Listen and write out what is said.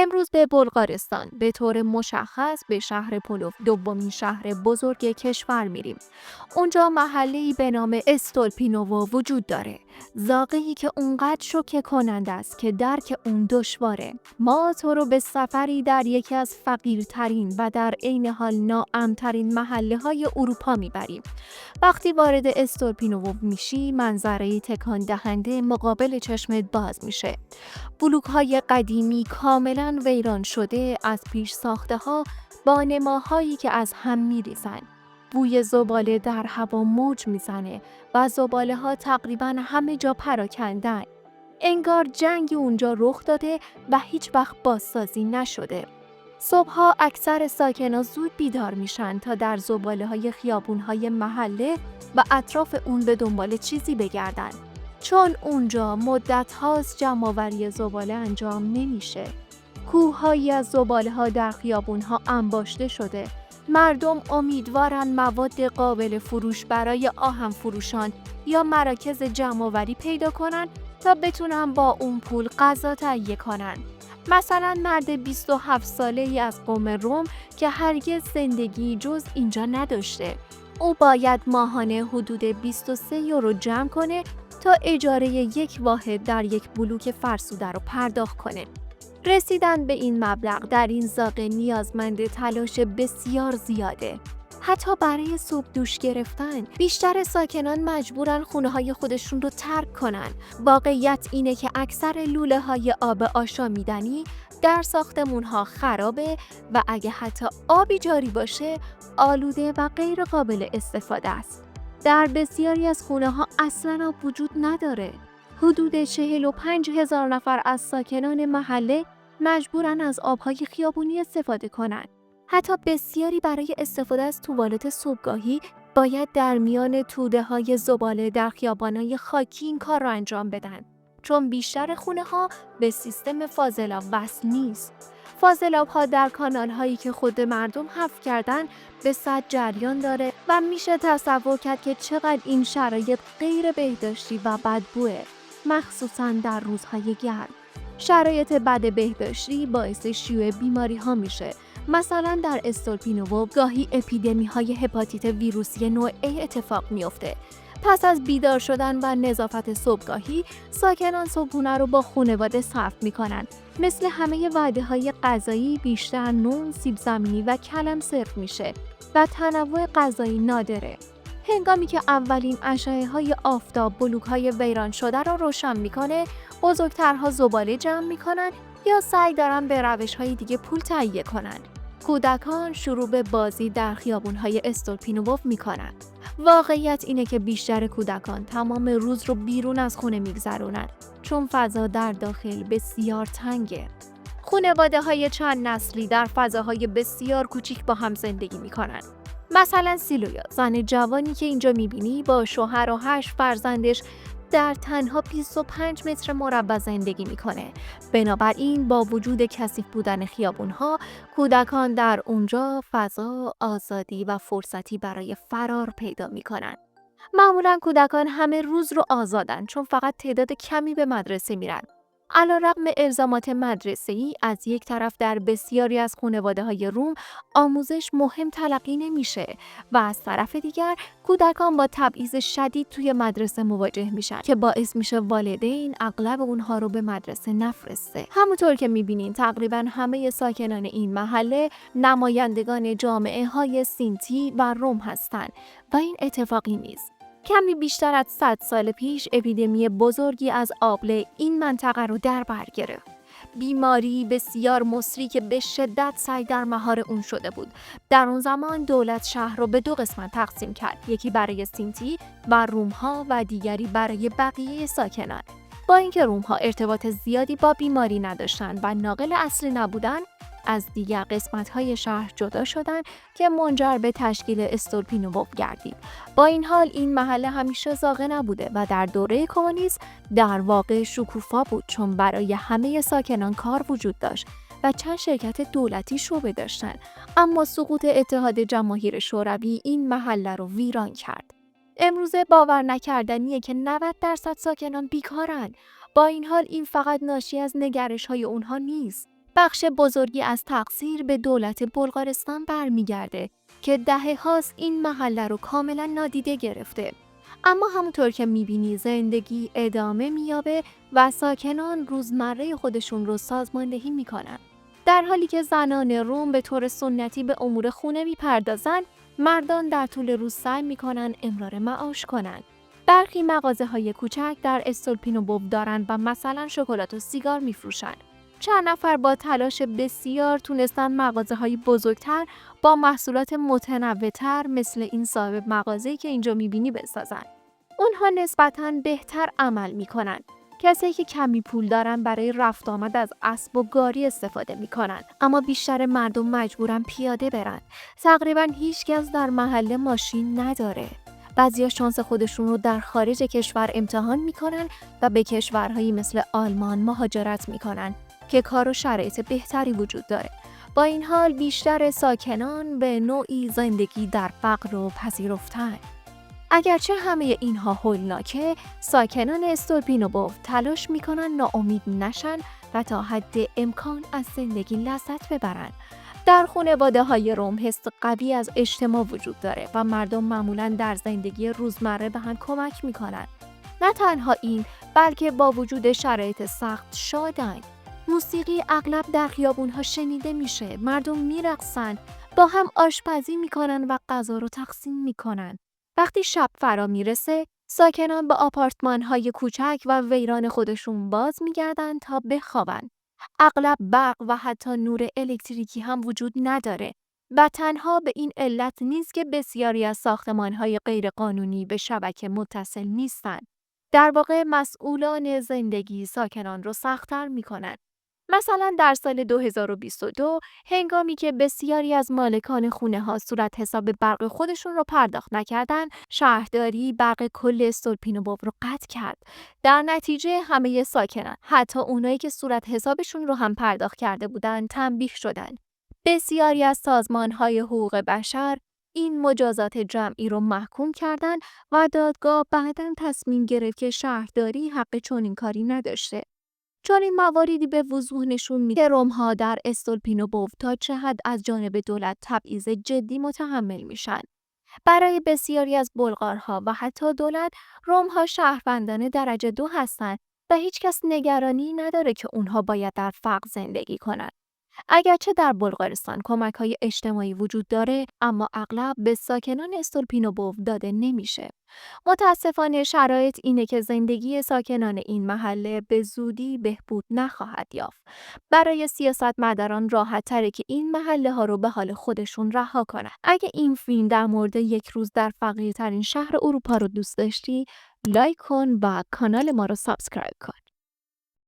امروز به بلغارستان، به طور مشخص به شهر پلوف، دومین شهر بزرگ کشور میریم. اونجا محله‌ای به نام استولپینوو وجود داره. زاغه‌ای که اونقدر شوکه کننده است که درک اون دشواره. ما تو رو به سفری در یکی از فقیرترین و در عین حال ناامن‌ترین محله‌های اروپا میبریم. وقتی وارد استولپینوو میشی، منظره‌ای تکان دهنده مقابل چشمت باز میشه. بلوک‌های قدیمی کاملاً ویران شده از پیش ساخته‌ها با نماهایی که از هم می‌ریزن. بوی زباله در هوا موج میزنه و زباله‌ها تقریباً همه جا پراکندن. انگار جنگی اونجا رخ داده و هیچ وقت بازسازی نشده. صبحها اکثر ساکنان زود بیدار میشن تا در زباله‌های خیابون‌های محله و اطراف اون به دنبال چیزی بگردن. چون اونجا مدت هاست جمع‌آوری زباله انجام نمیشه. کوه‌هایی از زباله‌ها در خیابون‌ها انباشته شده. مردم امیدوارن مواد قابل فروش برای آهن فروشان یا مراکز جمع‌آوری پیدا کنن تا بتونن با اون پول غذا تهیه کنن. مثلا مرد 27 ساله‌ای از قوم روم که هرگز زندگی جز اینجا نداشته. او باید ماهانه حدود 23 یورو جمع کنه تا اجاره یک واحد در یک بلوک فرسوده رو پرداخت کنه. رسیدن به این مبلغ در این زاغه نیازمند تلاش بسیار زیاده. حتی برای صبح دوش گرفتن بیشتر ساکنان مجبورن خونه‌های خودشون رو ترک کنن. واقعیت اینه که اکثر لوله‌های آب آشامیدنی در ساختمون‌ها خرابه و اگه حتی آبی جاری باشه آلوده و غیر قابل استفاده است. در بسیاری از خونه‌ها اصلاً آب وجود نداره. حدود 45,000 نفر از ساکنان محله مجبورن از آب‌های خیابونی استفاده کنند. حتی بسیاری برای استفاده از توالت صبحگاهی باید در میان توده‌های زباله در خیابان‌های خاکی این کار را انجام بدن. چون بیشتر خونه‌ها به سیستم فاضلاب وصل نیست. فاضلاب‌ها در کانال‌هایی که خود مردم حفر کردن به سد جریان داره و میشه تصور کرد که چقدر این شرایط غیر بهداشتی و بدبوه، مخصوصاً در روزهای گرم. شرایط بد بهداشتی باعث شیوع بیماری‌ها میشه. مثلا در استولپینوو گاهی اپیدمی‌های هپاتیت ویروسی نوع A اتفاق میفته. پس از بیدار شدن و نظافت صبحگاهی، ساکنان صبحونه رو با خانواده صرف میکنن. مثل همه وعده‌های غذایی بیشتر نون، سیب زمینی و کلم سرو میشه و تنوع غذایی نادره. هنگامی که اولین اشعه‌های آفتاب بلوک‌های ویران شده را روشن میکنه، بزرگترها زباله جمع میکنن یا سعی دارن به روش‌های دیگه پول تهیه کنن. کودکان شروع به بازی در خیابون‌های استولپینوو میکنن. واقعیت اینه که بیشتر کودکان تمام روز رو بیرون از خونه میگذرونن چون فضا در داخل بسیار تنگه. خانواده‌های چند نسلی در فضاهای بسیار کوچیک با هم زندگی میکنن. مثلا سیلویا، زن جوانی که اینجا میبینی، با شوهر و 8 فرزندش در تنها 25 متر مربع زندگی میکنه. بنابراین با وجود کثیف بودن خیابونها، کودکان در اونجا فضا، آزادی و فرصتی برای فرار پیدا میکنن. معمولا کودکان همه روز رو آزادن چون فقط تعداد کمی به مدرسه میرن. علیرغم الزامات مدرسه‌ای، از یک طرف در بسیاری از خانواده‌های روم آموزش مهم تلقی نمیشه و از طرف دیگر کودکان با تبعیض شدید توی مدرسه مواجه میشن که باعث میشه والدین اغلب اونها رو به مدرسه نفرسته. همونطور که میبینین تقریبا همه ساکنان این محله نمایندگان جامعه‌های سینتی و روم هستند و این اتفاقی نیست. کمی بیشتر از 100 سال پیش اپیدمی بزرگی از آبله این منطقه رو در بر گرفت. بیماری بسیار مصری که به شدت سعی در مهار اون شده بود. در اون زمان دولت شهر رو به 2 قسمت تقسیم کرد. یکی برای سینتی و روم‌ها و دیگری برای بقیه ساکنان. با اینکه روم‌ها ارتباط زیادی با بیماری نداشتند و ناقل اصلی نبودند، از دیگر قسمت‌های شهر جدا شدند که منجر به تشکیل استولپینوو گردید. با این حال این محله همیشه زاغه نبوده و در دوره کمونیسم در واقع شکوفا بود، چون برای همه ساکنان کار وجود داشت و چند شرکت دولتی شعبه داشتند. اما سقوط اتحاد جماهیر شوروی این محله رو ویران کرد. امروزه باور نکردنیه که 90% ساکنان بیکارن. با این حال این فقط ناشی از نگرش‌های اونها نیست. بخش بزرگی از تقصیر به دولت بلغارستان برمیگرده که دهه‌هاست این محله رو کاملا نادیده گرفته. اما همونطور که میبینی زندگی ادامه مییابه و ساکنان روزمره خودشون رو سازماندهی میکنن. در حالی که زنان روم به طور سنتی به امور خونه میپردازن، مردان در طول روز سعی میکنن امرار معاش کنن. برخی مغازه‌های کوچک در استولپینوبوو دارن و مثلا شکلات و سیگار میفروشن. چند نفر با تلاش بسیار تونستن مغازه‌های بزرگتر با محصولات متنوع‌تر مثل این صاحب مغازه‌ای که اینجا می‌بینی بسازن. اونها نسبتاً بهتر عمل می‌کنن. کسایی که کمی پول دارن برای رفت آمد از اسب و گاری استفاده می‌کنن، اما بیشتر مردم مجبورن پیاده برن. تقریباً هیچکس در محله ماشین نداره. بعضیا شانس خودشون رو در خارج کشور امتحان می‌کنن و به کشورهایی مثل آلمان مهاجرت می‌کنن که کار و شرایط بهتری وجود داره. با این حال بیشتر ساکنان به نوعی زندگی در فقر و پذیرفتن. اگرچه همه اینها هولناکه، ساکنان استولپینوبوو تلاش میکنن ناامید نشن و تا حد امکان از زندگی لذت ببرن. در خانواده‌های روم حس قوی از اجتماع وجود داره و مردم معمولاً در زندگی روزمره به هم کمک میکنن. نه تنها این، بلکه با وجود شرایط سخت شادن. موسیقی اغلب در خیابون‌ها شنیده میشه، مردم میرقصن، با هم آشپزی میکنن و غذا رو تقسیم میکنن. وقتی شب فرا میرسه، ساکنان به آپارتمان‌های کوچک و ویران خودشون باز میگردن تا بخوابن. اغلب برق و حتی نور الکتریکی هم وجود نداره و تنها به این علت نیست که بسیاری از ساختمان‌های غیرقانونی به شبکه متصل نیستن. در واقع مسئولان زندگی ساکنان رو سخت‌تر میکنن. مثلا در سال 2022 هنگامی که بسیاری از مالکان خونه‌ها صورت حساب برق خودشون رو پرداخت نکردن، شهرداری برق کل استولپینوبوو رو قطع کرد. در نتیجه همه ساکنان، حتی اونایی که صورت حسابشون رو هم پرداخت کرده بودن، تنبیه شدن. بسیاری از سازمان‌های حقوق بشر این مجازات جمعی رو محکوم کردند و دادگاه بعداً تصمیم گرفت که شهرداری حق چنین کاری نداشته. چون این مواردی به وضوح نشون میده روم‌ها در استولپینوبوو تا چه حد از جانب دولت تبعیض جدی متحمل میشن. برای بسیاری از بلغارها و حتی دولت، روم‌ها شهروندان درجه 2 هستند و هیچکس نگرانی نداره که اونها باید در فقر زندگی کنند. اگرچه در بلغارستان کمک‌های اجتماعی وجود داره، اما اغلب به ساکنان استولپینوبوو داده نمیشه. متاسفانه شرایط اینه که زندگی ساکنان این محله به زودی بهبود نخواهد یافت. برای سیاستمداران راحت تره که این محله ها رو به حال خودشون رها کنن. اگه این فیلم در مورد یک روز در فقیرترین شهر اروپا رو دوست داشتی، لایک کن و کانال ما رو سابسکرایب کن.